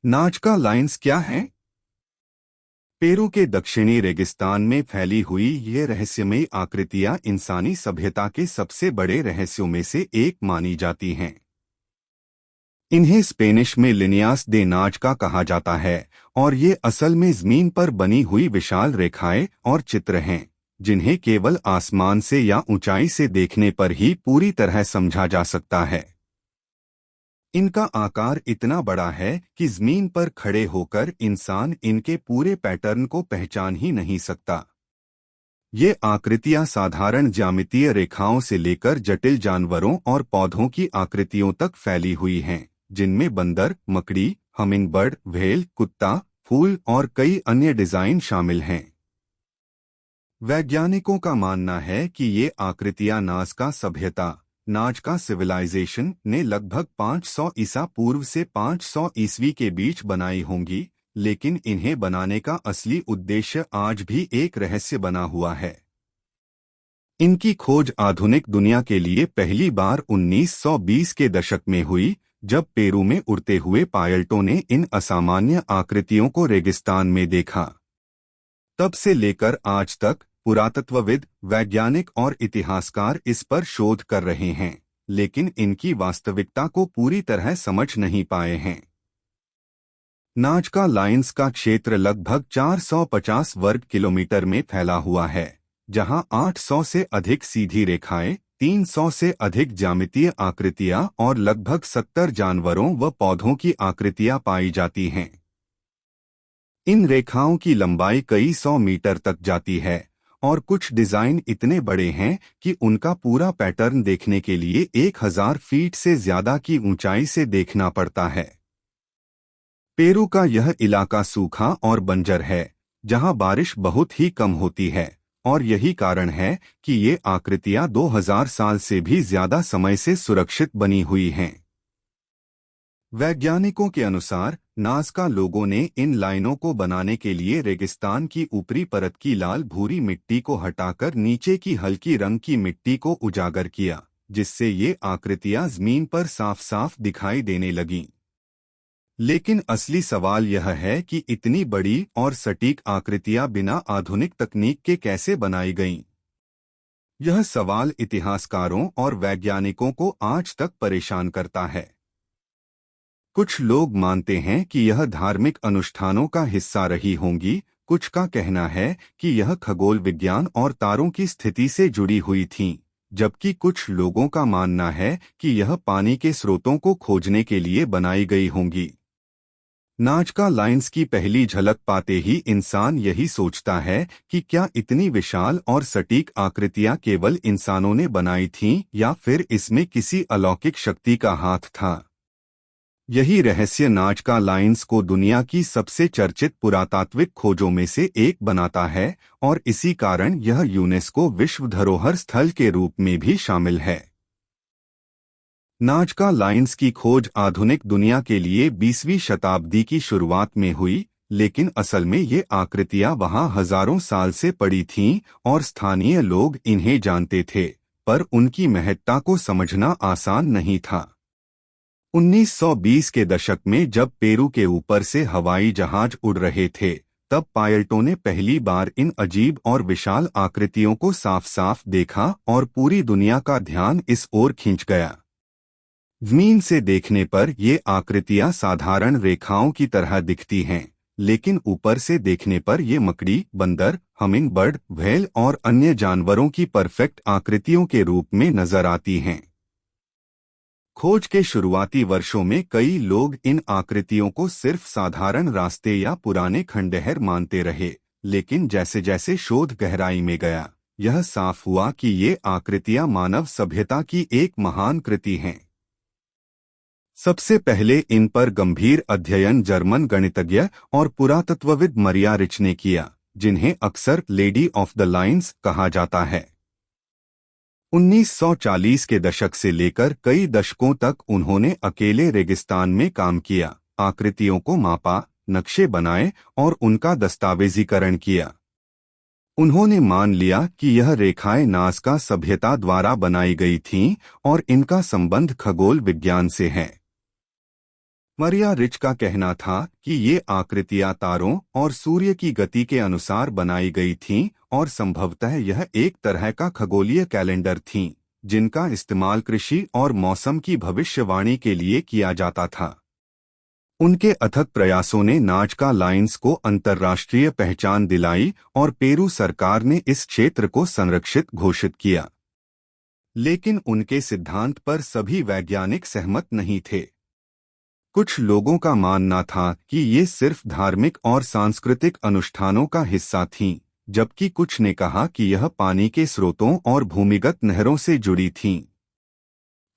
नाजका lines क्या हैं? Peru के दक्षिणी रेगिस्तान में फैली हुई ये रहस्यमयी आकृतियां इंसानी सभ्यता के सबसे बड़े रहस्यों में से एक मानी जाती हैं। इन्हें स्पेनिश में लिनियास दे नाजका कहा जाता है और ये असल में जमीन पर बनी हुई विशाल रेखाएं और चित्र हैं, जिन्हें केवल आसमान से या ऊंचाई से देखने पर ही पूरी तरह समझा जा सकता है। इनका आकार इतना बड़ा है कि जमीन पर खड़े होकर इंसान इनके पूरे पैटर्न को पहचान ही नहीं सकता। ये आकृतियां साधारण ज्यामितीय रेखाओं से लेकर जटिल जानवरों और पौधों की आकृतियों तक फैली हुई हैं, जिनमें बंदर, मकड़ी, हमिंगबर्ड, व्हेल, कुत्ता, फूल और कई अन्य डिजाइन शामिल हैं। वैज्ञानिकों का मानना है कि ये आकृतियां नाजका सभ्यता, नाजका सिविलाइजेशन ने लगभग 500 ईसा पूर्व से 500 ईस्वी के बीच बनाई होंगी, लेकिन इन्हें बनाने का असली उद्देश्य आज भी एक रहस्य बना हुआ है। इनकी खोज आधुनिक दुनिया के लिए पहली बार 1920 के दशक में हुई, जब पेरू में उड़ते हुए पायलटों ने इन असामान्य आकृतियों को रेगिस्तान में देखा। तब से लेकर आज तक पुरातत्वविद, वैज्ञानिक और इतिहासकार इस पर शोध कर रहे हैं, लेकिन इनकी वास्तविकता को पूरी तरह समझ नहीं पाए हैं। नाजका लाइन्स का क्षेत्र लगभग 450 वर्ग किलोमीटर में फैला हुआ है, जहां 800 से अधिक सीधी रेखाएं, 300 से अधिक ज्यामितीय आकृतियां और लगभग 70 जानवरों व पौधों की आकृतियां पाई जाती हैं। इन रेखाओं की लंबाई कई 100 मीटर तक जाती है और कुछ डिजाइन इतने बड़े हैं कि उनका पूरा पैटर्न देखने के लिए 1000 फीट से ज्यादा की ऊंचाई से देखना पड़ता है। पेरू का यह इलाका सूखा और बंजर है, जहां बारिश बहुत ही कम होती है, और यही कारण है कि ये आकृतियां 2000 साल से भी ज्यादा समय से सुरक्षित बनी हुई हैं। वैज्ञानिकों के अनुसार नाजका लोगों ने इन लाइनों को बनाने के लिए रेगिस्तान की ऊपरी परत की लाल भूरी मिट्टी को हटाकर नीचे की हल्की रंग की मिट्टी को उजागर किया, जिससे ये आकृतियां जमीन पर साफ साफ दिखाई देने लगीं। लेकिन असली सवाल यह है कि इतनी बड़ी और सटीक आकृतियां बिना आधुनिक तकनीक के कैसे बनाई गईं? यह सवाल इतिहासकारों और वैज्ञानिकों को आज तक परेशान करता है। कुछ लोग मानते हैं कि यह धार्मिक अनुष्ठानों का हिस्सा रही होंगी, कुछ का कहना है कि यह खगोल विज्ञान और तारों की स्थिति से जुड़ी हुई थीं, जबकि कुछ लोगों का मानना है कि यह पानी के स्रोतों को खोजने के लिए बनाई गई होंगी। नाजका लाइन्स की पहली झलक पाते ही इंसान यही सोचता है कि क्या इतनी विशाल और सटीक आकृतियां केवल इंसानों ने बनाई थीं या फिर इसमें किसी अलौकिक शक्ति का हाथ था। यही रहस्य नाजका लाइन्स को दुनिया की सबसे चर्चित पुरातात्विक खोजों में से एक बनाता है और इसी कारण यह यूनेस्को विश्व धरोहर स्थल के रूप में भी शामिल है। नाजका लाइन्स की खोज आधुनिक दुनिया के लिए 20वीं शताब्दी की शुरुआत में हुई, लेकिन असल में ये आकृतियां वहां हजारों साल से पड़ी थीं और स्थानीय लोग इन्हें जानते थे, पर उनकी महत्ता को समझना आसान नहीं था। 1920 के दशक में जब पेरू के ऊपर से हवाई जहाज उड़ रहे थे, तब पायलटों ने पहली बार इन अजीब और विशाल आकृतियों को साफ साफ देखा और पूरी दुनिया का ध्यान इस ओर खिंच गया। जमीन से देखने पर ये आकृतियां साधारण रेखाओं की तरह दिखती हैं, लेकिन ऊपर से देखने पर ये मकड़ी, बंदर, हमिंगबर्ड, व्हेल और अन्य जानवरों की परफेक्ट आकृतियों के रूप में नजर आती हैं। खोज के शुरुआती वर्षों में कई लोग इन आकृतियों को सिर्फ साधारण रास्ते या पुराने खंडहर मानते रहे, लेकिन जैसे जैसे शोध गहराई में गया, यह साफ हुआ कि ये आकृतियां मानव सभ्यता की एक महान कृति हैं। सबसे पहले इन पर गंभीर अध्ययन जर्मन गणितज्ञ और पुरातत्वविद मरिया रिच ने किया, जिन्हें अक्सर लेडी ऑफ द लाइन्स कहा जाता है। 1940 के दशक से लेकर कई दशकों तक उन्होंने अकेले रेगिस्तान में काम किया, आकृतियों को मापा, नक्शे बनाए और उनका दस्तावेजीकरण किया। उन्होंने मान लिया कि यह रेखाएं नाजका सभ्यता द्वारा बनाई गई थीं और इनका संबंध खगोल विज्ञान से है। मरिया रिच का कहना था कि ये आकृतियां तारों और सूर्य की गति के अनुसार बनाई गई थीं और संभवतः यह एक तरह का खगोलीय कैलेंडर थीं, जिनका इस्तेमाल कृषि और मौसम की भविष्यवाणी के लिए किया जाता था। उनके अथक प्रयासों ने नाजका लाइन्स को अंतर्राष्ट्रीय पहचान दिलाई और पेरू सरकार ने इस क्षेत्र को संरक्षित घोषित किया। लेकिन उनके सिद्धांत पर सभी वैज्ञानिक सहमत नहीं थे। कुछ लोगों का मानना था कि ये सिर्फ धार्मिक और सांस्कृतिक अनुष्ठानों का हिस्सा थीं, जबकि कुछ ने कहा कि यह पानी के स्रोतों और भूमिगत नहरों से जुड़ी थीं।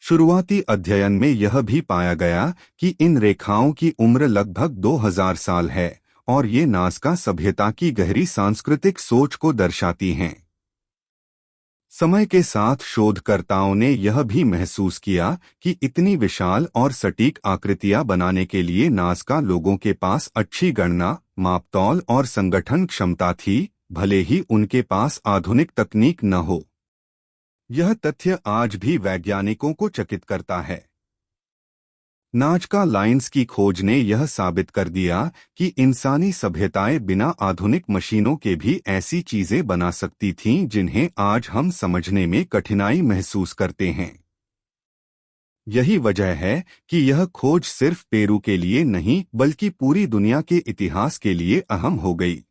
शुरुआती अध्ययन में यह भी पाया गया कि इन रेखाओं की उम्र लगभग 2000 साल है और ये नाज़का सभ्यता की गहरी सांस्कृतिक सोच को दर्शाती हैं। समय के साथ शोधकर्ताओं ने यह भी महसूस किया कि इतनी विशाल और सटीक आकृतियां बनाने के लिए नाज़का लोगों के पास अच्छी गणना, मापतौल और संगठन क्षमता थी, भले ही उनके पास आधुनिक तकनीक न हो। यह तथ्य आज भी वैज्ञानिकों को चकित करता है। नाजका लाइन्स की खोज ने यह साबित कर दिया कि इंसानी सभ्यताएं बिना आधुनिक मशीनों के भी ऐसी चीजें बना सकती थीं जिन्हें आज हम समझने में कठिनाई महसूस करते हैं। यही वजह है कि यह खोज सिर्फ पेरू के लिए नहीं बल्कि पूरी दुनिया के इतिहास के लिए अहम हो गई।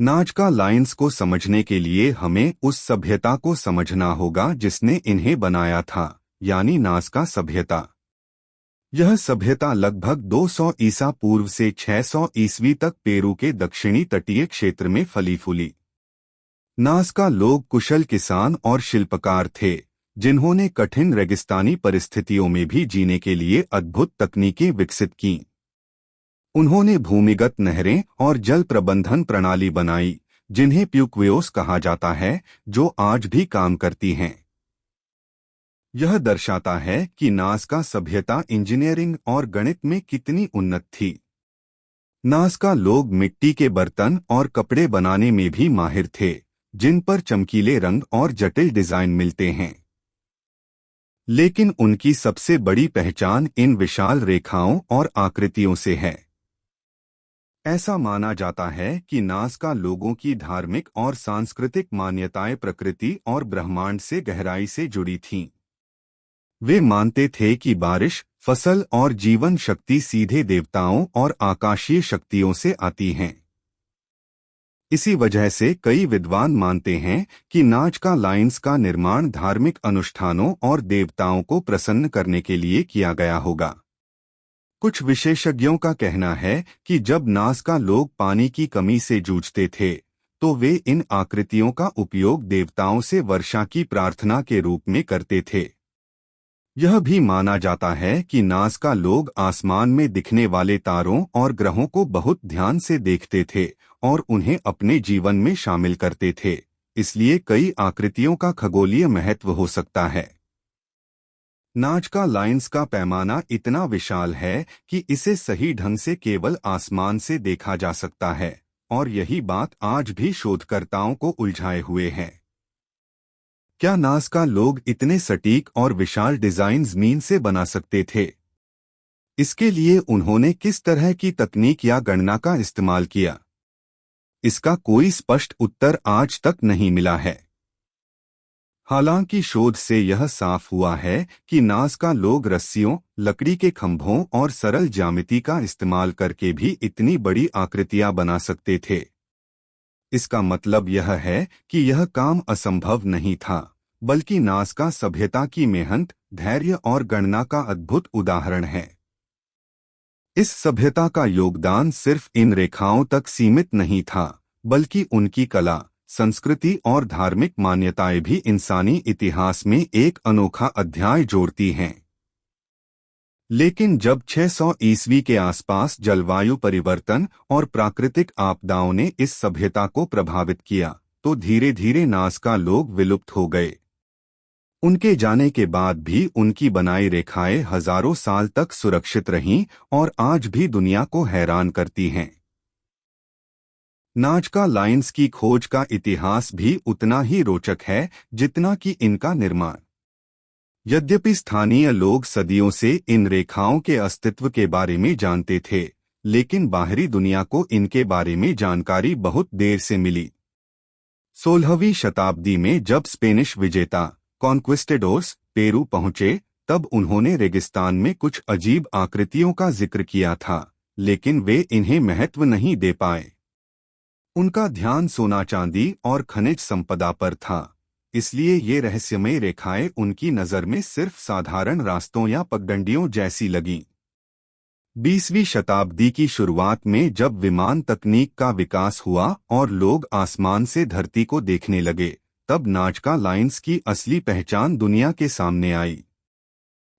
नाजका लाइन्स को समझने के लिए हमें उस सभ्यता को समझना होगा जिसने इन्हें बनाया था, यानी नाज़का सभ्यता। यह सभ्यता लगभग 200 ईसा पूर्व से 600 ईस्वी तक पेरू के दक्षिणी तटीय क्षेत्र में फली फूली। नाज़का लोग कुशल किसान और शिल्पकार थे, जिन्होंने कठिन रेगिस्तानी परिस्थितियों में भी जीने के लिए अद्भुत तकनीकें विकसित कीं। उन्होंने भूमिगत नहरें और जल प्रबंधन प्रणाली बनाई, जिन्हें प्यूक्वियोस कहा जाता है, जो आज भी काम करती हैं। यह दर्शाता है कि नाज़का सभ्यता इंजीनियरिंग और गणित में कितनी उन्नत थी। नाज़का लोग मिट्टी के बर्तन और कपड़े बनाने में भी माहिर थे, जिन पर चमकीले रंग और जटिल डिजाइन मिलते हैं। लेकिन उनकी सबसे बड़ी पहचान इन विशाल रेखाओं और आकृतियों से है। ऐसा माना जाता है कि नाज़का लोगों की धार्मिक और सांस्कृतिक मान्यताएं प्रकृति और ब्रह्मांड से गहराई से जुड़ी थीं। वे मानते थे कि बारिश, फसल और जीवन शक्ति सीधे देवताओं और आकाशीय शक्तियों से आती हैं। इसी वजह से कई विद्वान मानते हैं कि नाजका लाइन्स का निर्माण धार्मिक अनुष्ठानों और देवताओं को प्रसन्न करने के लिए किया गया होगा। कुछ विशेषज्ञों का कहना है कि जब नाज़का लोग पानी की कमी से जूझते थे, तो वे इन आकृतियों का उपयोग देवताओं से वर्षा की प्रार्थना के रूप में करते थे। यह भी माना जाता है कि नाज़का लोग आसमान में दिखने वाले तारों और ग्रहों को बहुत ध्यान से देखते थे और उन्हें अपने जीवन में शामिल करते थे, इसलिए कई आकृतियों का खगोलीय महत्व हो सकता है। नाजका लाइन्स का पैमाना इतना विशाल है कि इसे सही ढंग से केवल आसमान से देखा जा सकता है, और यही बात आज भी शोधकर्ताओं को उलझाए हुए है। क्या नाज़का लोग इतने सटीक और विशाल डिजाइन ज़मीन से बना सकते थे? इसके लिए उन्होंने किस तरह की तकनीक या गणना का इस्तेमाल किया? इसका कोई स्पष्ट उत्तर आज तक नहीं मिला है। हालांकि शोध से यह साफ हुआ है कि नाज़का लोग रस्सियों, लकड़ी के खंभों और सरल ज्यामिति का इस्तेमाल करके भी इतनी बड़ी आकृतियां बना सकते थे। इसका मतलब यह है कि यह काम असंभव नहीं था, बल्कि नाज़का सभ्यता की मेहनत, धैर्य और गणना का अद्भुत उदाहरण है। इस सभ्यता का योगदान सिर्फ इन रेखाओं तक सीमित नहीं था, बल्कि उनकी कला, संस्कृति और धार्मिक मान्यताएं भी इंसानी इतिहास में एक अनोखा अध्याय जोड़ती हैं। लेकिन जब 600 ईस्वी के आसपास जलवायु परिवर्तन और प्राकृतिक आपदाओं ने इस सभ्यता को प्रभावित किया, तो धीरे धीरे नाज़का लोग विलुप्त हो गए। उनके जाने के बाद भी उनकी बनाई रेखाएं हजारों साल तक सुरक्षित रहीं और आज भी दुनिया को हैरान करती हैं। नाज़का लाइन्स की खोज का इतिहास भी उतना ही रोचक है जितना कि इनका निर्माण। यद्यपि स्थानीय लोग सदियों से इन रेखाओं के अस्तित्व के बारे में जानते थे, लेकिन बाहरी दुनिया को इनके बारे में जानकारी बहुत देर से मिली। 16वीं शताब्दी में जब स्पेनिश विजेता कॉन्क्विस्टेडोर्स पेरू पहुंचे, तब उन्होंने रेगिस्तान में कुछ अजीब आकृतियों का जिक्र किया था, लेकिन वे इन्हें महत्व नहीं दे पाए। उनका ध्यान सोना चांदी और खनिज संपदा पर था, इसलिए ये रहस्यमय रेखाएं उनकी नज़र में सिर्फ साधारण रास्तों या पगडंडियों जैसी लगीं। 20वीं शताब्दी की शुरुआत में जब विमान तकनीक का विकास हुआ और लोग आसमान से धरती को देखने लगे, तब नाजका लाइन्स की असली पहचान दुनिया के सामने आई।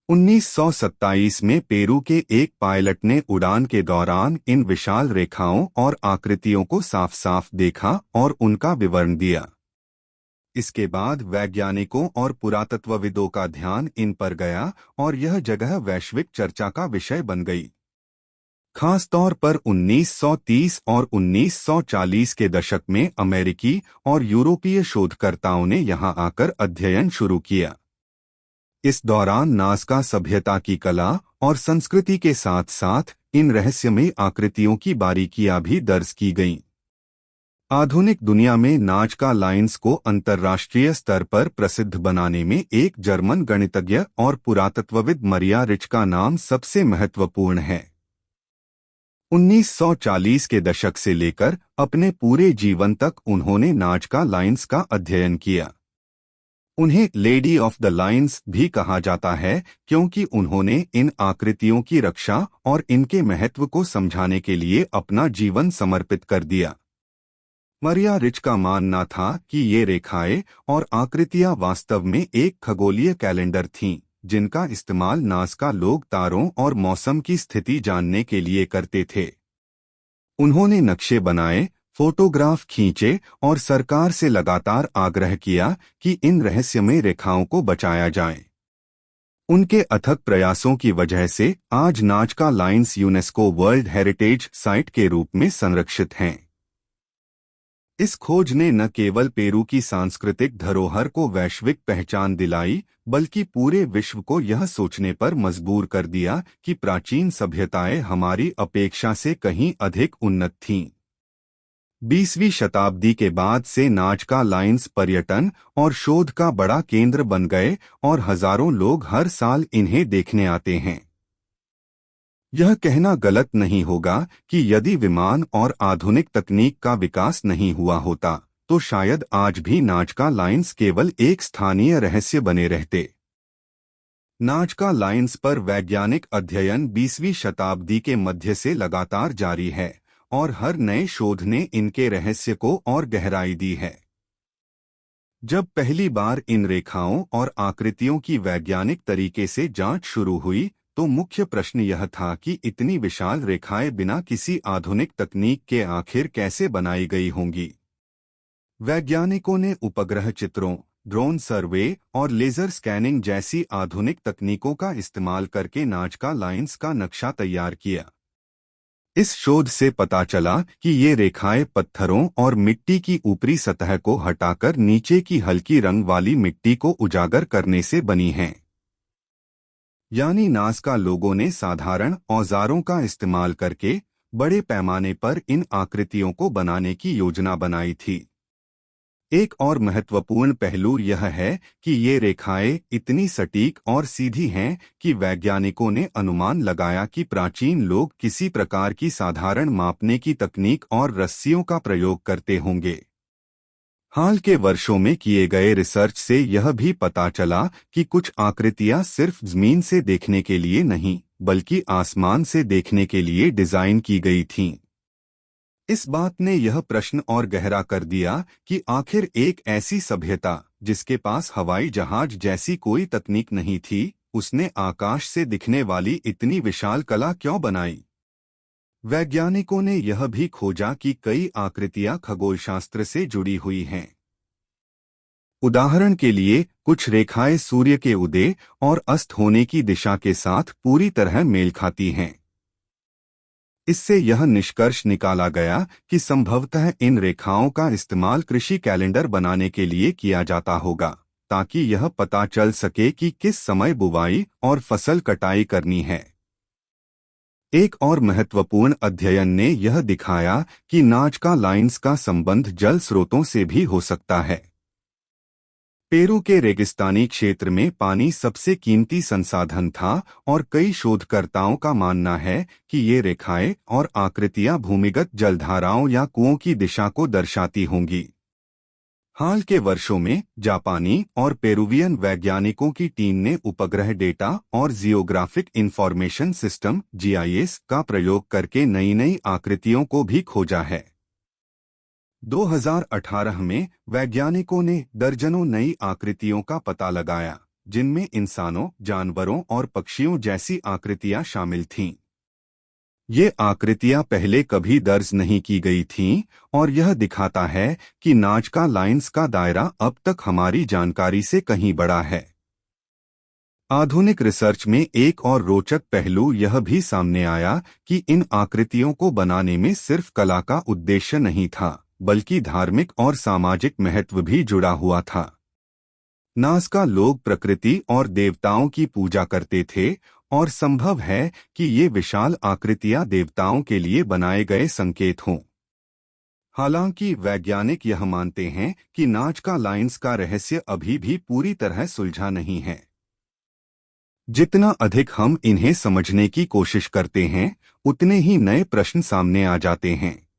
1927 में पेरू के एक पायलट ने उड़ान के दौरान इन विशाल रेखाओं और आकृतियों को साफ साफ देखा और उनका विवरण दिया। इसके बाद वैज्ञानिकों और पुरातत्वविदों का ध्यान इन पर गया और यह जगह वैश्विक चर्चा का विषय बन गई। खासतौर पर 1930 और 1940 के दशक में अमेरिकी और यूरोपीय शोधकर्ताओं ने यहां आकर अध्ययन शुरू किया। इस दौरान नाज़का सभ्यता की कला और संस्कृति के साथ साथ इन रहस्यमय आकृतियों की बारीकियां भी दर्ज की गईं। आधुनिक दुनिया में नाजका लाइन्स को अंतर्राष्ट्रीय स्तर पर प्रसिद्ध बनाने में एक जर्मन गणितज्ञ और पुरातत्वविद मरिया रिच का नाम सबसे महत्वपूर्ण है। 1940 के दशक से लेकर अपने पूरे जीवन तक उन्होंने नाजका लाइन्स का अध्ययन किया। उन्हें लेडी ऑफ द लाइन्स भी कहा जाता है, क्योंकि उन्होंने इन आकृतियों की रक्षा और इनके महत्व को समझाने के लिए अपना जीवन समर्पित कर दिया। मरिया रिच का मानना था कि ये रेखाएं और आकृतियां वास्तव में एक खगोलीय कैलेंडर थीं, जिनका इस्तेमाल नाज़का लोग तारों और मौसम की स्थिति जानने के लिए करते थे। उन्होंने नक्शे बनाए, फोटोग्राफ खींचे और सरकार से लगातार आग्रह किया कि इन रहस्यमय रेखाओं को बचाया जाए। उनके अथक प्रयासों की वजह से आज नाजका lines UNESCO world heritage site के रूप में संरक्षित हैं। इस खोज ने न केवल पेरू की सांस्कृतिक धरोहर को वैश्विक पहचान दिलाई, बल्कि पूरे विश्व को यह सोचने पर मजबूर कर दिया कि प्राचीन सभ्यताएं हमारी अपेक्षा से कहीं अधिक उन्नत थीं। 20वीं शताब्दी के बाद से नाजका लाइन्स पर्यटन और शोध का बड़ा केंद्र बन गए और हजारों लोग हर साल इन्हें देखने आते हैं। यह कहना गलत नहीं होगा कि यदि विमान और आधुनिक तकनीक का विकास नहीं हुआ होता, तो शायद आज भी नाजका लाइन्स केवल एक स्थानीय रहस्य बने रहते। नाजका लाइन्स पर वैज्ञानिक अध्ययन 20वीं शताब्दी के मध्य से लगातार जारी है और हर नए शोध ने इनके रहस्य को और गहराई दी है। जब पहली बार इन रेखाओं और आकृतियों की वैज्ञानिक तरीके से जांच शुरू हुई, तो मुख्य प्रश्न यह था कि इतनी विशाल रेखाएं बिना किसी आधुनिक तकनीक के आखिर कैसे बनाई गई होंगी। वैज्ञानिकों ने उपग्रह चित्रों, ड्रोन सर्वे और लेजर स्कैनिंग जैसी आधुनिक तकनीकों का इस्तेमाल करके नाजका लाइन्स का नक्शा तैयार किया। इस शोध से पता चला कि ये रेखाएं पत्थरों और मिट्टी की ऊपरी सतह को हटाकर नीचे की हल्की रंग वाली मिट्टी को उजागर करने से बनी हैं। यानी नाज़का लोगों ने साधारण औजारों का इस्तेमाल करके बड़े पैमाने पर इन आकृतियों को बनाने की योजना बनाई थी। एक और महत्वपूर्ण पहलू यह है कि ये रेखाएं इतनी सटीक और सीधी हैं कि वैज्ञानिकों ने अनुमान लगाया कि प्राचीन लोग किसी प्रकार की साधारण मापने की तकनीक और रस्सियों का प्रयोग करते होंगे। हाल के वर्षों में किए गए रिसर्च से यह भी पता चला कि कुछ आकृतियां सिर्फ जमीन से देखने के लिए नहीं, बल्कि आसमान से देखने के लिए डिजाइन की गई थीं। इस बात ने यह प्रश्न और गहरा कर दिया कि आखिर एक ऐसी सभ्यता जिसके पास हवाई जहाज जैसी कोई तकनीक नहीं थी, उसने आकाश से दिखने वाली इतनी विशाल कला क्यों बनाई। वैज्ञानिकों ने यह भी खोजा कि कई आकृतियां खगोलशास्त्र से जुड़ी हुई हैं। उदाहरण के लिए कुछ रेखाएं सूर्य के उदय और अस्त होने की दिशा के साथ पूरी तरह मेल खाती हैं। इससे यह निष्कर्ष निकाला गया कि संभवतः इन रेखाओं का इस्तेमाल कृषि कैलेंडर बनाने के लिए किया जाता होगा, ताकि यह पता चल सके कि किस समय बुवाई और फसल कटाई करनी है। एक और महत्वपूर्ण अध्ययन ने यह दिखाया कि नाजका लाइन्स का संबंध जल स्रोतों से भी हो सकता है। पेरू के रेगिस्तानी क्षेत्र में पानी सबसे कीमती संसाधन था और कई शोधकर्ताओं का मानना है कि ये रेखाएं और आकृतियां भूमिगत जलधाराओं या कुओं की दिशा को दर्शाती होंगी। हाल के वर्षों में जापानी और पेरुवियन वैज्ञानिकों की टीम ने उपग्रह डेटा और जियोग्राफिक इंफॉर्मेशन सिस्टम (जीआईएस) का प्रयोग करके नई नई आकृतियों को भी खोजा है। 2018 में वैज्ञानिकों ने दर्जनों नई आकृतियों का पता लगाया, जिनमें इंसानों, जानवरों और पक्षियों जैसी आकृतियां शामिल थीं। ये आकृतियां पहले कभी दर्ज नहीं की गई थीं और यह दिखाता है कि नाजका लाइन्स का दायरा अब तक हमारी जानकारी से कहीं बड़ा है। आधुनिक रिसर्च में एक और रोचक पहलू यह भी सामने आया कि इन आकृतियों को बनाने में सिर्फ कला का उद्देश्य नहीं था, बल्कि धार्मिक और सामाजिक महत्व भी जुड़ा हुआ था। नाजका लोग प्रकृति और देवताओं की पूजा करते थे और संभव है कि ये विशाल आकृतियां देवताओं के लिए बनाए गए संकेत हों। हालांकि वैज्ञानिक यह मानते हैं कि नाजका लाइन्स का रहस्य अभी भी पूरी तरह सुलझा नहीं है। जितना अधिक हम इन्हें समझने की कोशिश करते हैं, उतने ही नए प्रश्न सामने आ जाते हैं।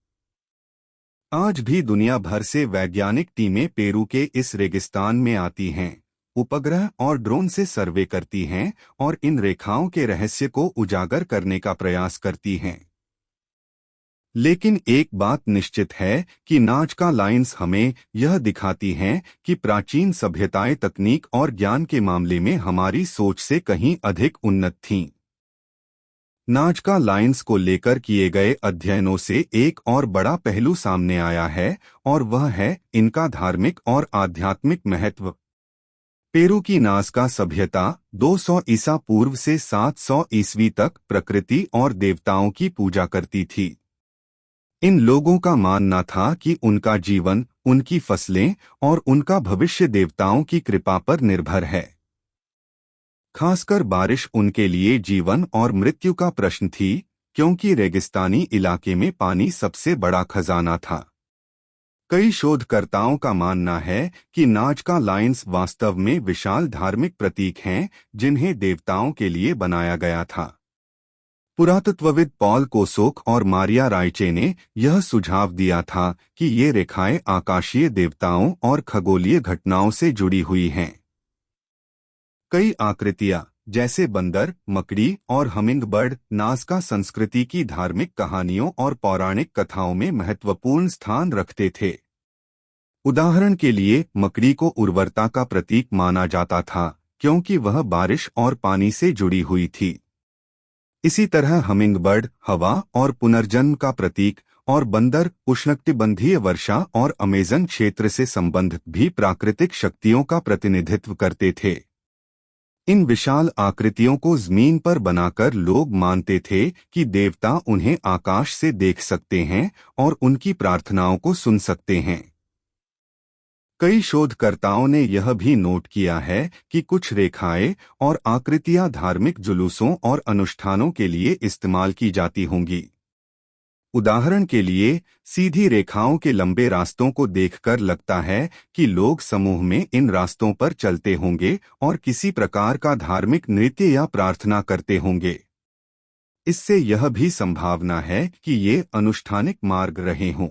आज भी दुनिया भर से वैज्ञानिक टीमें पेरू के इस रेगिस्तान में आती हैं, उपग्रह और ड्रोन से सर्वे करती हैं और इन रेखाओं के रहस्य को उजागर करने का प्रयास करती हैं। लेकिन एक बात निश्चित है कि नाजका लाइन्स हमें यह दिखाती हैं कि प्राचीन सभ्यताएं तकनीक और ज्ञान के मामले में हमारी सोच से कहीं अधिक उन्नत थीं। नाजका लाइन्स को लेकर किए गए अध्ययनों से एक और बड़ा पहलू सामने आया है और वह है इनका धार्मिक और आध्यात्मिक महत्व। पेरू की नाजका सभ्यता 200 ईसा पूर्व से 700 ईस्वी तक प्रकृति और देवताओं की पूजा करती थी। इन लोगों का मानना था कि उनका जीवन, उनकी फसलें और उनका भविष्य देवताओं की कृपा पर निर्भर है। खासकर बारिश उनके लिए जीवन और मृत्यु का प्रश्न थी, क्योंकि रेगिस्तानी इलाके में पानी सबसे बड़ा खजाना था। कई शोधकर्ताओं का मानना है कि नाजका लाइन्स वास्तव में विशाल धार्मिक प्रतीक हैं, जिन्हें देवताओं के लिए बनाया गया था। पुरातत्वविद पॉल कोसोक और मारिया राइचे ने यह सुझाव दिया था कि ये रेखाएं आकाशीय देवताओं और खगोलीय घटनाओं से जुड़ी हुई हैं। कई आकृतियां, जैसे बंदर, मकड़ी और हमिंगबर्ड, नाजका संस्कृति की धार्मिक कहानियों और पौराणिक कथाओं में महत्वपूर्ण स्थान रखते थे। उदाहरण के लिए मकड़ी को उर्वरता का प्रतीक माना जाता था, क्योंकि वह बारिश और पानी से जुड़ी हुई थी। इसी तरह हमिंगबर्ड हवा और पुनर्जन्म का प्रतीक और बंदर उष्णकटिबंधीय वर्षा और अमेज़न क्षेत्र से संबंधित भी प्राकृतिक शक्तियों का प्रतिनिधित्व करते थे। इन विशाल आकृतियों को जमीन पर बनाकर लोग मानते थे कि देवता उन्हें आकाश से देख सकते हैं और उनकी प्रार्थनाओं को सुन सकते हैं। कई शोधकर्ताओं ने यह भी नोट किया है कि कुछ रेखाएं और आकृतियां धार्मिक जुलूसों और अनुष्ठानों के लिए इस्तेमाल की जाती होंगी। उदाहरण के लिए, सीधी रेखाओं के लंबे रास्तों को देखकर लगता है कि लोग समूह में इन रास्तों पर चलते होंगे और किसी प्रकार का धार्मिक नृत्य या प्रार्थना करते होंगे। इससे यह भी संभावना है कि ये अनुष्ठानिक मार्ग रहे हों।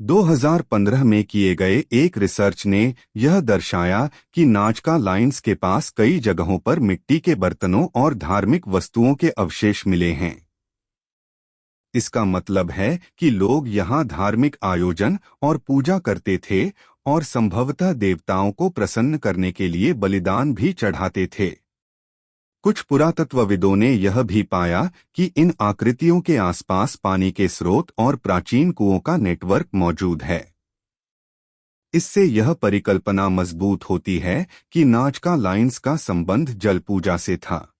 2015 में किए गए एक रिसर्च ने यह दर्शाया कि नाजका लाइन्स के पास कई जगहों पर मिट्टी के बर्तनों और धार्मिक वस्तुओं के अवशेष मिले हैं। इसका मतलब है कि लोग यहाँ धार्मिक आयोजन और पूजा करते थे और संभवतः देवताओं को प्रसन्न करने के लिए बलिदान भी चढ़ाते थे। कुछ पुरातत्वविदों ने यह भी पाया कि इन आकृतियों के आसपास पानी के स्रोत और प्राचीन कुओं का नेटवर्क मौजूद है। इससे यह परिकल्पना मजबूत होती है कि नाजका लाइन्स का संबंध जल पूजा से था।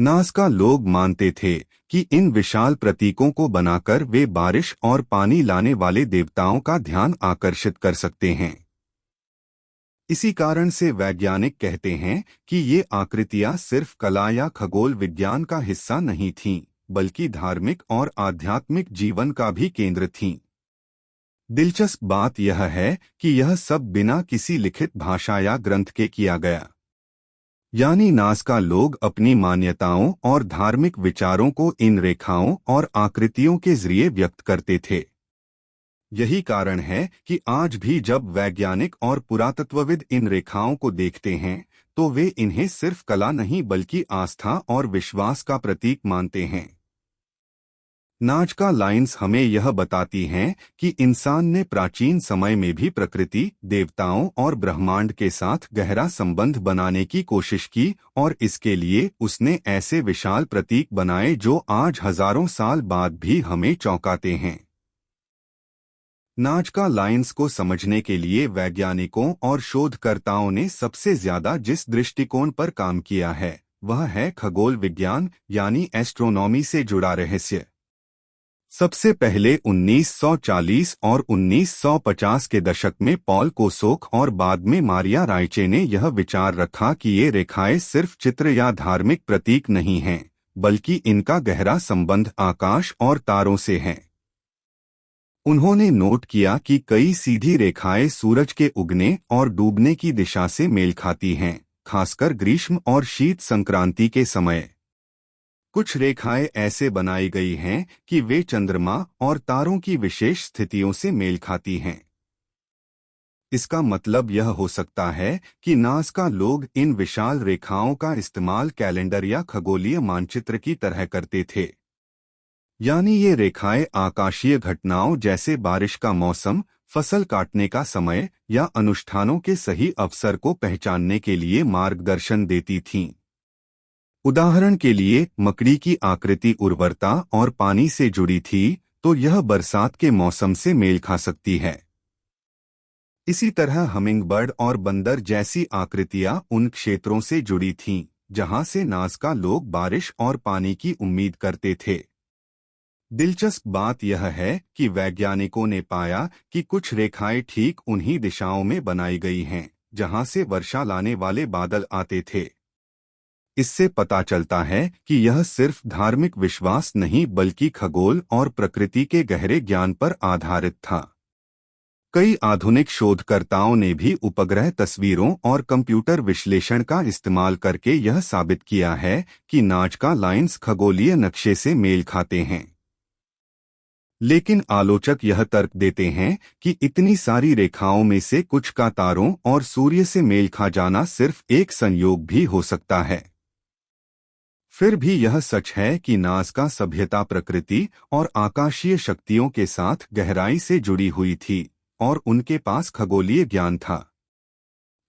नाजका लोग मानते थे कि इन विशाल प्रतीकों को बनाकर वे बारिश और पानी लाने वाले देवताओं का ध्यान आकर्षित कर सकते हैं। इसी कारण से वैज्ञानिक कहते हैं कि ये आकृतियां सिर्फ कला या खगोल विज्ञान का हिस्सा नहीं थीं, बल्कि धार्मिक और आध्यात्मिक जीवन का भी केंद्र थीं। दिलचस्प बात यह है कि यह सब बिना किसी लिखित भाषा या ग्रंथ के किया गया, यानी नाज़का लोग अपनी मान्यताओं और धार्मिक विचारों को इन रेखाओं और आकृतियों के जरिए व्यक्त करते थे। यही कारण है कि आज भी जब वैज्ञानिक और पुरातत्वविद इन रेखाओं को देखते हैं तो वे इन्हें सिर्फ कला नहीं बल्कि आस्था और विश्वास का प्रतीक मानते हैं। नाज़का लाइंस हमें यह बताती हैं कि इंसान ने प्राचीन समय में भी प्रकृति, देवताओं और ब्रह्मांड के साथ गहरा संबंध बनाने की कोशिश की और इसके लिए उसने ऐसे विशाल प्रतीक बनाए जो आज हजारों साल बाद भी हमें चौंकाते हैं। नाज़का लाइंस को समझने के लिए वैज्ञानिकों और शोधकर्ताओं ने सबसे ज्यादा जिस दृष्टिकोण पर काम किया है वह है खगोल विज्ञान यानी एस्ट्रोनॉमी से जुड़ा रहस्य। सबसे पहले 1940 और 1950 के दशक में पॉल कोसोक और बाद में मारिया राइचे ने यह विचार रखा कि ये रेखाएं सिर्फ चित्र या धार्मिक प्रतीक नहीं हैं, बल्कि इनका गहरा संबंध आकाश और तारों से है। उन्होंने नोट किया कि कई सीधी रेखाएं सूरज के उगने और डूबने की दिशा से मेल खाती हैं, खासकर ग्रीष्म और शीत संक्रांति के समय। कुछ रेखाएं ऐसे बनाई गई हैं कि वे चंद्रमा और तारों की विशेष स्थितियों से मेल खाती हैं। इसका मतलब यह हो सकता है कि नाज़का लोग इन विशाल रेखाओं का इस्तेमाल कैलेंडर या खगोलीय मानचित्र की तरह करते थे, यानी ये रेखाएं आकाशीय घटनाओं जैसे बारिश का मौसम, फसल काटने का समय या अनुष्ठानों के सही अवसर को पहचानने के लिए मार्गदर्शन देती थीं। उदाहरण के लिए मकड़ी की आकृति उर्वरता और पानी से जुड़ी थी, तो यह बरसात के मौसम से मेल खा सकती है। इसी तरह हमिंगबर्ड और बंदर जैसी आकृतियां उन क्षेत्रों से जुड़ी थीं जहां से नाज़का लोग बारिश और पानी की उम्मीद करते थे। दिलचस्प बात यह है कि वैज्ञानिकों ने पाया कि कुछ रेखाएं ठीक उन्हीं दिशाओं में बनाई गई हैं जहां से वर्षा लाने वाले बादल आते थे। इससे पता चलता है कि यह सिर्फ धार्मिक विश्वास नहीं बल्कि खगोल और प्रकृति के गहरे ज्ञान पर आधारित था। कई आधुनिक शोधकर्ताओं ने भी उपग्रह तस्वीरों और कंप्यूटर विश्लेषण का इस्तेमाल करके यह साबित किया है कि नाज़का लाइंस खगोलीय नक्शे से मेल खाते हैं। लेकिन आलोचक यह तर्क देते हैं कि इतनी सारी रेखाओं में से कुछ का तारों और सूर्य से मेल खा जाना सिर्फ एक संयोग भी हो सकता है। फिर भी यह सच है कि नाज़का सभ्यता प्रकृति और आकाशीय शक्तियों के साथ गहराई से जुड़ी हुई थी और उनके पास खगोलीय ज्ञान था।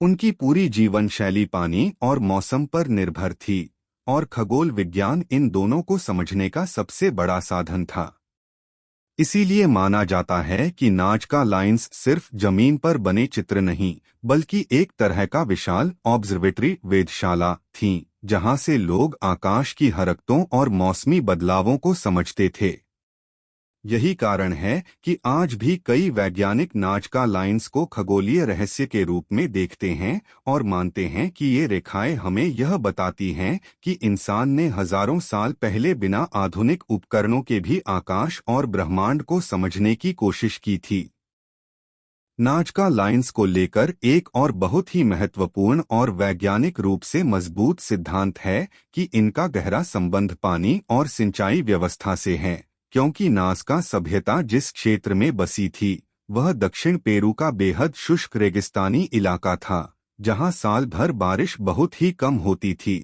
उनकी पूरी जीवन शैली पानी और मौसम पर निर्भर थी और खगोल विज्ञान इन दोनों को समझने का सबसे बड़ा साधन था। इसीलिए माना जाता है कि नाज़का लाइंस सिर्फ जमीन पर बने चित्र नहीं बल्कि एक तरह का विशाल ऑब्जर्वेटरी वेधशाला थीं, जहां से लोग आकाश की हरकतों और मौसमी बदलावों को समझते थे। यही कारण है कि आज भी कई वैज्ञानिक नाज़का लाइंस को खगोलीय रहस्य के रूप में देखते हैं और मानते हैं कि ये रेखाएं हमें यह बताती हैं कि इंसान ने हजारों साल पहले बिना आधुनिक उपकरणों के भी आकाश और ब्रह्मांड को समझने की कोशिश की थी। नाज़का लाइंस को लेकर एक और बहुत ही महत्वपूर्ण और वैज्ञानिक रूप से मजबूत सिद्धांत है कि इनका गहरा संबंध पानी और सिंचाई व्यवस्था से है, क्योंकि नाज़का सभ्यता जिस क्षेत्र में बसी थी वह दक्षिण पेरू का बेहद शुष्क रेगिस्तानी इलाका था, जहां साल भर बारिश बहुत ही कम होती थी।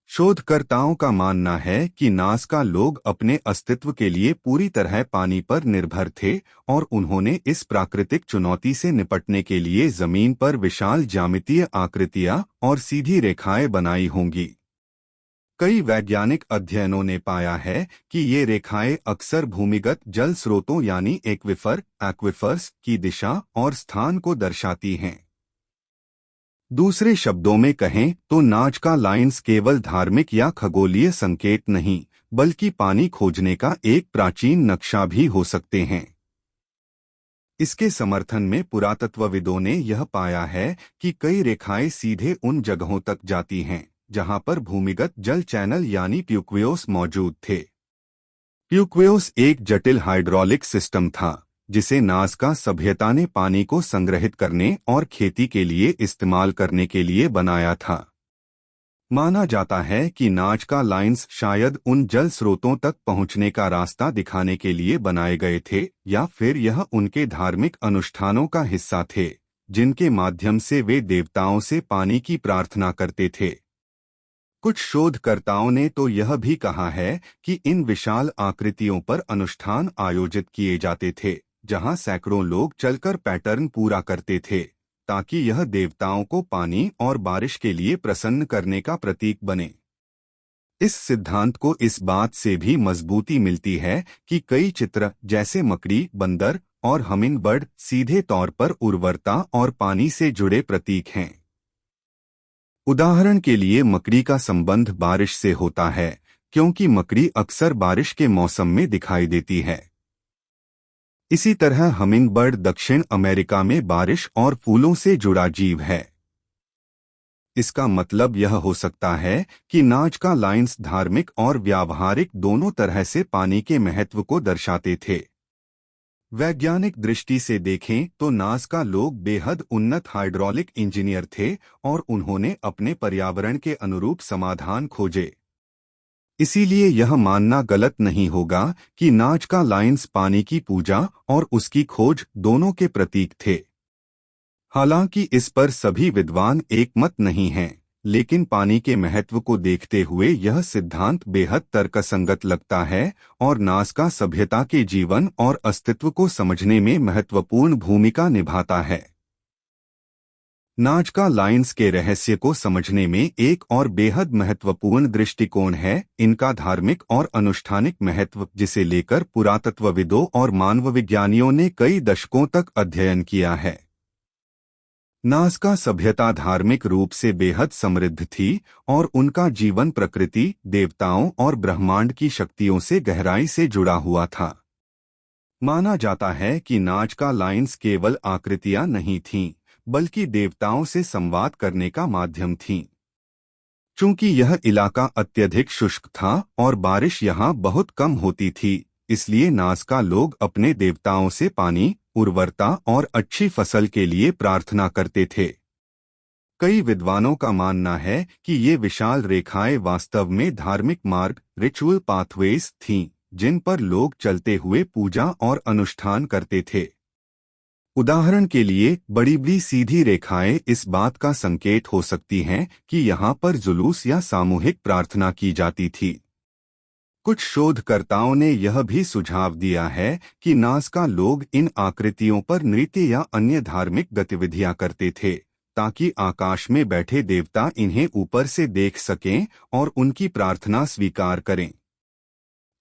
शोधकर्ताओं का मानना है कि नाज़का लोग अपने अस्तित्व के लिए पूरी तरह पानी पर निर्भर थे और उन्होंने इस प्राकृतिक चुनौती से निपटने के लिए जमीन पर विशाल ज्यामितीय आकृतियां और सीधी रेखाएं बनाई होंगी। कई वैज्ञानिक अध्ययनों ने पाया है कि ये रेखाएं अक्सर भूमिगत जल स्रोतों यानी एक्विफर्स की दिशा और स्थान को दर्शाती हैं। दूसरे शब्दों में कहें तो नाज़का लाइंस केवल धार्मिक या खगोलीय संकेत नहीं बल्कि पानी खोजने का एक प्राचीन नक्शा भी हो सकते हैं। इसके समर्थन में पुरातत्वविदों ने यह पाया है कि कई रेखाएं सीधे उन जगहों तक जाती हैं जहां पर भूमिगत जल चैनल यानी प्यूक्वियोस मौजूद थे। प्यूक्वियोस एक जटिल हाइड्रोलिक सिस्टम था जिसे नाज़का सभ्यता ने पानी को संग्रहित करने और खेती के लिए इस्तेमाल करने के लिए बनाया था। माना जाता है कि नाज़का लाइन्स शायद उन जल स्रोतों तक पहुंचने का रास्ता दिखाने के लिए बनाए गए थे या फिर यह उनके धार्मिक अनुष्ठानों का हिस्सा थे जिनके माध्यम से वे देवताओं से पानी की प्रार्थना करते थे। कुछ शोधकर्ताओं ने तो यह भी कहा है कि इन विशाल आकृतियों पर अनुष्ठान आयोजित किए जाते थे जहां सैकड़ों लोग चलकर पैटर्न पूरा करते थे ताकि यह देवताओं को पानी और बारिश के लिए प्रसन्न करने का प्रतीक बने। इस सिद्धांत को इस बात से भी मजबूती मिलती है कि कई चित्र जैसे मकड़ी, बंदर और हमिंगबर्ड सीधे तौर पर उर्वरता और पानी से जुड़े प्रतीक हैं। उदाहरण के लिए मकड़ी का संबंध बारिश से होता है क्योंकि मकड़ी अक्सर बारिश के मौसम में दिखाई देती है। इसी तरह हमिंगबर्ड दक्षिण अमेरिका में बारिश और फूलों से जुड़ा जीव है। इसका मतलब यह हो सकता है कि नाज़का लाइन्स धार्मिक और व्यावहारिक दोनों तरह से पानी के महत्व को दर्शाते थे। वैज्ञानिक दृष्टि से देखें तो नाज़का लोग बेहद उन्नत हाइड्रोलिक इंजीनियर थे और उन्होंने अपने पर्यावरण के अनुरूप समाधान खोजे। इसीलिए यह मानना गलत नहीं होगा कि नाज़का लाइन्स पानी की पूजा और उसकी खोज दोनों के प्रतीक थे। हालांकि इस पर सभी विद्वान एकमत नहीं हैं, लेकिन पानी के महत्व को देखते हुए यह सिद्धांत बेहद तर्कसंगत लगता है और नाज़का सभ्यता के जीवन और अस्तित्व को समझने में महत्वपूर्ण भूमिका निभाता है। नाज़का लाइन्स के रहस्य को समझने में एक और बेहद महत्वपूर्ण दृष्टिकोण है इनका धार्मिक और अनुष्ठानिक महत्व, जिसे लेकर पुरातत्वविदों और मानवविज्ञानियों ने कई दशकों तक अध्ययन किया है। नाज़का सभ्यता धार्मिक रूप से बेहद समृद्ध थी और उनका जीवन प्रकृति, देवताओं और ब्रह्मांड की शक्तियों से गहराई से जुड़ा हुआ था। माना जाता है कि नाज़का लाइन्स केवल आकृतियां नहीं थीं, बल्कि देवताओं से संवाद करने का माध्यम थीं। चूंकि यह इलाका अत्यधिक शुष्क था और बारिश यहाँ बहुत कम होती थी, इसलिए नाज़का लोग अपने देवताओं से पानी, उर्वरता और अच्छी फसल के लिए प्रार्थना करते थे। कई विद्वानों का मानना है कि ये विशाल रेखाएं वास्तव में धार्मिक मार्ग, रिचुअल पाथवेज थीं, जिन पर लोग चलते हुए पूजा और अनुष्ठान करते थे। उदाहरण के लिए बड़ी सीधी रेखाएं इस बात का संकेत हो सकती हैं कि यहाँ पर जुलूस या सामूहिक प्रार्थना की जाती थी। कुछ शोधकर्ताओं ने यह भी सुझाव दिया है कि नाज़का लोग इन आकृतियों पर नृत्य या अन्य धार्मिक गतिविधियां करते थे ताकि आकाश में बैठे देवता इन्हें ऊपर से देख सकें और उनकी प्रार्थना स्वीकार करें।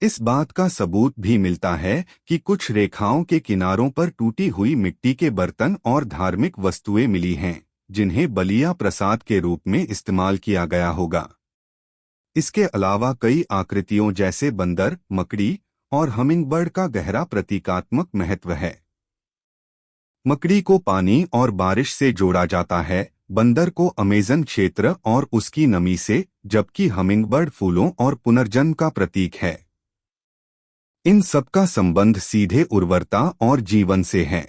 इस बात का सबूत भी मिलता है कि कुछ रेखाओं के किनारों पर टूटी हुई मिट्टी के बर्तन और धार्मिक वस्तुएं मिली हैं, जिन्हें बलिया प्रसाद के रूप में इस्तेमाल किया गया होगा। इसके अलावा कई आकृतियों जैसे बंदर, मकड़ी और हमिंगबर्ड का गहरा प्रतीकात्मक महत्व है। मकड़ी को पानी और बारिश से जोड़ा जाता है, बंदर को अमेज़न क्षेत्र और उसकी नमी से, जबकि हमिंगबर्ड फूलों और पुनर्जन्म का प्रतीक है। इन सबका संबंध सीधे उर्वरता और जीवन से है।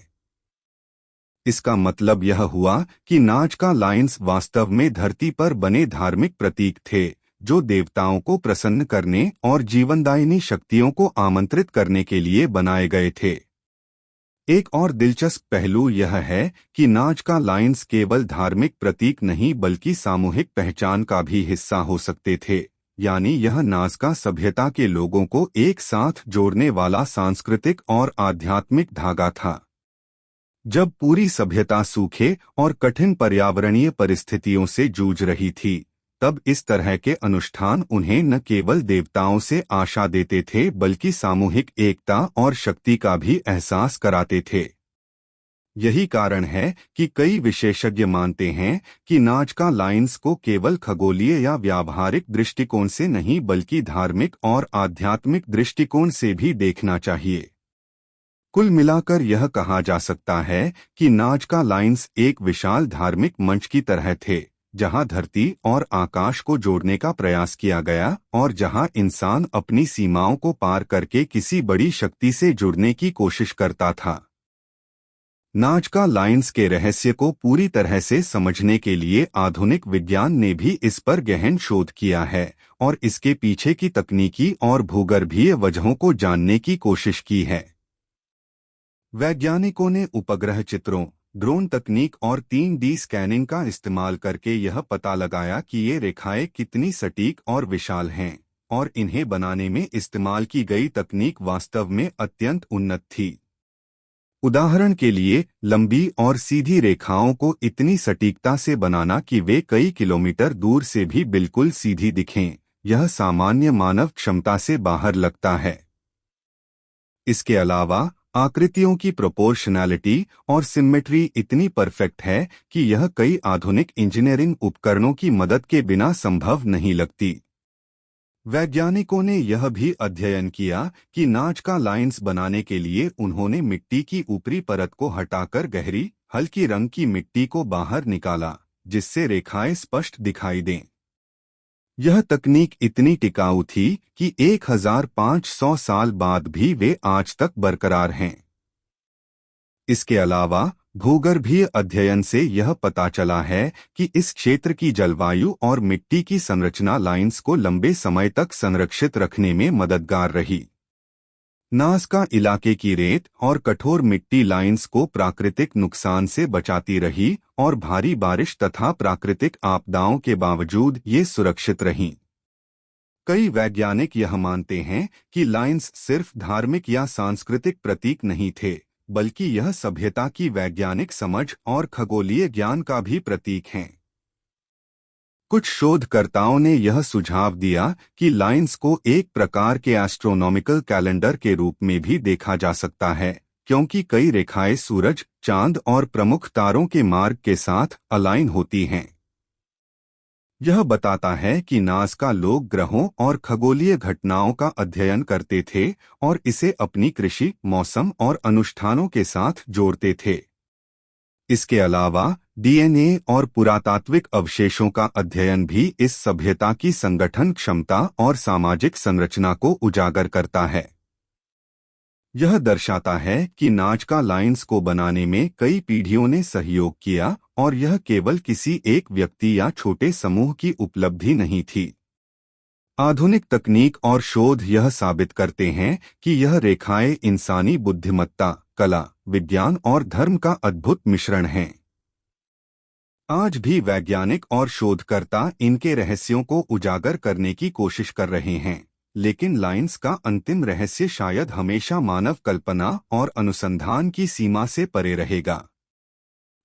इसका मतलब यह हुआ कि नाज़का लाइन्स वास्तव में धरती पर बने धार्मिक प्रतीक थे जो देवताओं को प्रसन्न करने और जीवनदायिनी शक्तियों को आमंत्रित करने के लिए बनाए गए थे। एक और दिलचस्प पहलू यह है कि नाज़का लाइन्स केवल धार्मिक प्रतीक नहीं बल्कि सामूहिक पहचान का भी हिस्सा हो सकते थे, यानी यह नाज़का सभ्यता के लोगों को एक साथ जोड़ने वाला सांस्कृतिक और आध्यात्मिक धागा था। जब पूरी सभ्यता सूखे और कठिन पर्यावरणीय परिस्थितियों से जूझ रही थी, तब इस तरह के अनुष्ठान उन्हें न केवल देवताओं से आशा देते थे बल्कि सामूहिक एकता और शक्ति का भी एहसास कराते थे। यही कारण है कि कई विशेषज्ञ मानते हैं कि नाज़का लाइन्स को केवल खगोलीय या व्यावहारिक दृष्टिकोण से नहीं बल्कि धार्मिक और आध्यात्मिक दृष्टिकोण से भी देखना चाहिए। कुल मिलाकर यह कहा जा सकता है कि नाजका लाइन्स एक विशाल धार्मिक मंच की तरह थे, जहां धरती और आकाश को जोड़ने का प्रयास किया गया और जहां इंसान अपनी सीमाओं को पार करके किसी बड़ी शक्ति से जुड़ने की कोशिश करता था। नाजका लाइन्स के रहस्य को पूरी तरह से समझने के लिए आधुनिक विज्ञान ने भी इस पर गहन शोध किया है और इसके पीछे की तकनीकी और भूगर्भीय वजहों को जानने की कोशिश की है। वैज्ञानिकों ने उपग्रह चित्रों, ड्रोन तकनीक और 3D स्कैनिंग का इस्तेमाल करके यह पता लगाया कि ये रेखाएं कितनी सटीक और विशाल हैं और इन्हें बनाने में इस्तेमाल की गई तकनीक वास्तव में अत्यंत उन्नत थी। उदाहरण के लिए, लंबी और सीधी रेखाओं को इतनी सटीकता से बनाना कि वे कई किलोमीटर दूर से भी बिल्कुल सीधी दिखें, यह सामान्य मानव क्षमता से बाहर लगता है। इसके अलावा आकृतियों की प्रोपोर्शनैलिटी और सिमेट्री इतनी परफेक्ट है कि यह कई आधुनिक इंजीनियरिंग उपकरणों की मदद के बिना संभव नहीं लगती। वैज्ञानिकों ने यह भी अध्ययन किया कि नाजका लाइन्स बनाने के लिए उन्होंने मिट्टी की ऊपरी परत को हटाकर गहरी, हल्की रंग की मिट्टी को बाहर निकाला, जिससे रेखाएं स्पष्ट दिखाई दें। यह तकनीक इतनी टिकाऊ थी कि 1500 साल बाद भी वे आज तक बरकरार हैं। इसके अलावा भूगर्भीय अध्ययन से यह पता चला है कि इस क्षेत्र की जलवायु और मिट्टी की संरचना लाइन्स को लंबे समय तक संरक्षित रखने में मददगार रही। नाजका इलाके की रेत और कठोर मिट्टी लाइन्स को प्राकृतिक नुकसान से बचाती रही और भारी बारिश तथा प्राकृतिक आपदाओं के बावजूद ये सुरक्षित रहीं। कई वैज्ञानिक यह मानते हैं कि लाइन्स सिर्फ धार्मिक या सांस्कृतिक प्रतीक नहीं थे, बल्कि यह सभ्यता की वैज्ञानिक समझ और खगोलीय ज्ञान का भी प्रतीक हैं। कुछ शोधकर्ताओं ने यह सुझाव दिया कि लाइन्स को एक प्रकार के एस्ट्रोनॉमिकल कैलेंडर के रूप में भी देखा जा सकता है, क्योंकि कई रेखाएं सूरज, चांद और प्रमुख तारों के मार्ग के साथ अलाइन होती हैं। यह बताता है कि नाजका लोग ग्रहों और खगोलीय घटनाओं का अध्ययन करते थे और इसे अपनी कृषि, मौसम और अनुष्ठानों के साथ जोड़ते थे। इसके अलावा DNA और पुरातात्विक अवशेषों का अध्ययन भी इस सभ्यता की संगठन क्षमता और सामाजिक संरचना को उजागर करता है। यह दर्शाता है कि नाजका लाइन्स को बनाने में कई पीढ़ियों ने सहयोग किया और यह केवल किसी एक व्यक्ति या छोटे समूह की उपलब्धि नहीं थी। आधुनिक तकनीक और शोध यह साबित करते हैं कि यह रेखाएं इंसानी बुद्धिमत्ता, कला, विज्ञान और धर्म का अद्भुत मिश्रण हैं। आज भी वैज्ञानिक और शोधकर्ता इनके रहस्यों को उजागर करने की कोशिश कर रहे हैं, लेकिन लाइन्स का अंतिम रहस्य शायद हमेशा मानव कल्पना और अनुसंधान की सीमा से परे रहेगा।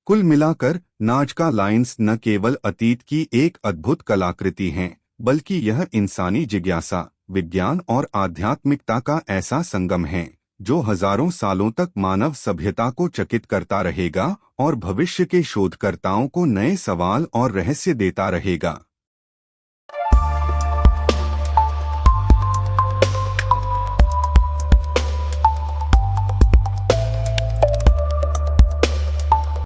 कुल मिलाकर नाजका लाइन्स न केवल अतीत की एक अद्भुत कलाकृति हैं, बल्कि यह इंसानी जिज्ञासा, विज्ञान और आध्यात्मिकता का ऐसा संगम है जो हजारों सालों तक मानव सभ्यता को चकित करता रहेगा और भविष्य के शोधकर्ताओं को नए सवाल और रहस्य देता रहेगा।